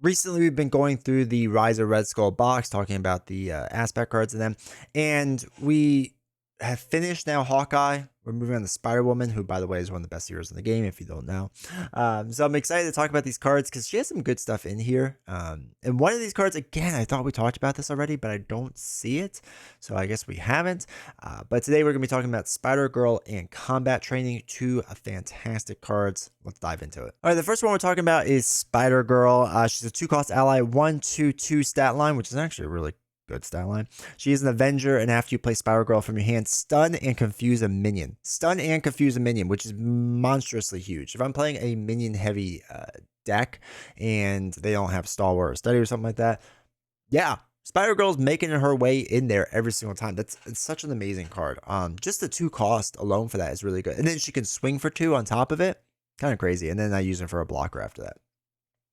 recently we've been going through the Rise of Red Skull box, talking about the aspect cards of them, and we have finished now Hawkeye. We're moving on to Spider Woman, who, by the way, is one of the best heroes in the game, if you don't know. So I'm excited to talk about these cards because she has some good stuff in here. And one of these cards, again, I thought we talked about this already, but I don't see it. So I guess we haven't. But today we're going to be talking about Spider Girl and Combat Training, two fantastic cards. Let's dive into it. All right, the first one we're talking about is Spider Girl. She's a 2-cost ally, 1/2/2 stat line, which is actually a really good stat line. She is an Avenger, and after you play Spiral Girl from your hand, stun and confuse a minion. Stun and confuse a minion, which is monstrously huge. If I'm playing a minion-heavy deck and they don't have Stalwart or Study or something like that, yeah, Spider Girl's making her way in there every single time. It's such an amazing card. Just the 2 cost alone for that is really good. And then she can swing for 2 on top of it. Kind of crazy. And then I use her for a blocker after that.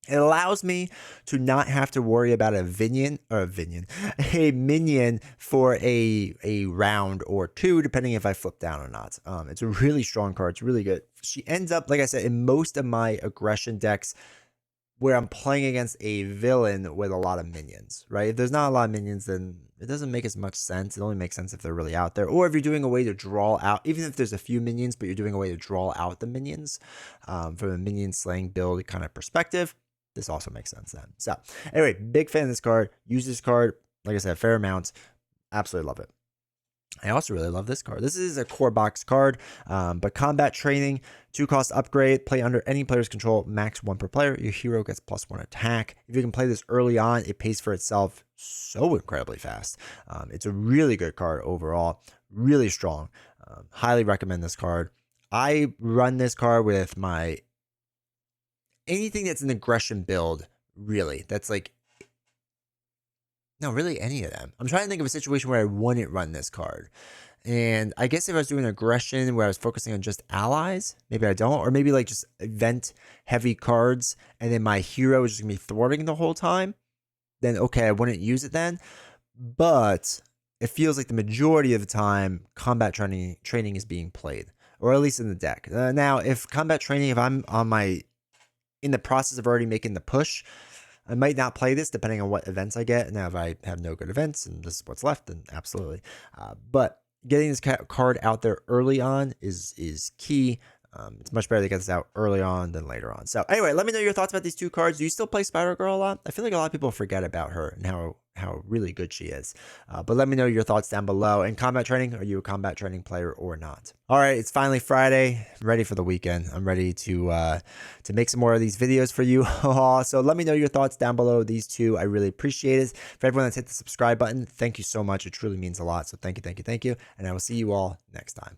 It allows me to not have to worry about a minion for a round or 2, depending if I flip down or not. It's a really strong card. It's really good. She ends up, like I said, in most of my aggression decks where I'm playing against a villain with a lot of minions, right? If there's not a lot of minions, then it doesn't make as much sense. It only makes sense if they're really out there. Or if you're doing a way to draw out, even if there's a few minions, but you're doing a way to draw out the minions from a minion slaying build kind of perspective. This also makes sense then. So anyway, big fan of this card. Use this card, like I said, a fair amount. Absolutely love it. I also really love this card. This is a core box card, but combat training, 2-cost upgrade, play under any player's control, max 1 per player. Your hero gets +1 attack. If you can play this early on, it pays for itself so incredibly fast. It's a really good card overall, really strong. Highly recommend this card. I run this card with my anything that's an aggression build, really. That's like, no, really any of them. I'm trying to think of a situation where I wouldn't run this card. And I guess if I was doing aggression where I was focusing on just allies, maybe I don't. Or maybe like just event heavy cards and then my hero is just going to be thwarting the whole time. Then, okay, I wouldn't use it then. But it feels like the majority of the time, combat training is being played. Or at least in the deck. Now, if combat training, if I'm on my in the process of already making the push, I might not play this depending on what events I get. Now, if I have no good events and this is what's left, then absolutely. But getting this card out there early on is key. It's much better to get this out early on than later on. So anyway, let me know your thoughts about these 2 cards. Do you still play Spider Girl a lot? I feel like a lot of people forget about her and how really good she is. But let me know your thoughts down below. And combat training, are you a combat training player or not? All right, it's finally Friday. I'm ready for the weekend. I'm ready to make some more of these videos for you. So let me know your thoughts down below these 2. I really appreciate it. For everyone that's hit the subscribe button, thank you so much. It truly means a lot. So thank you. And I will see you all next time.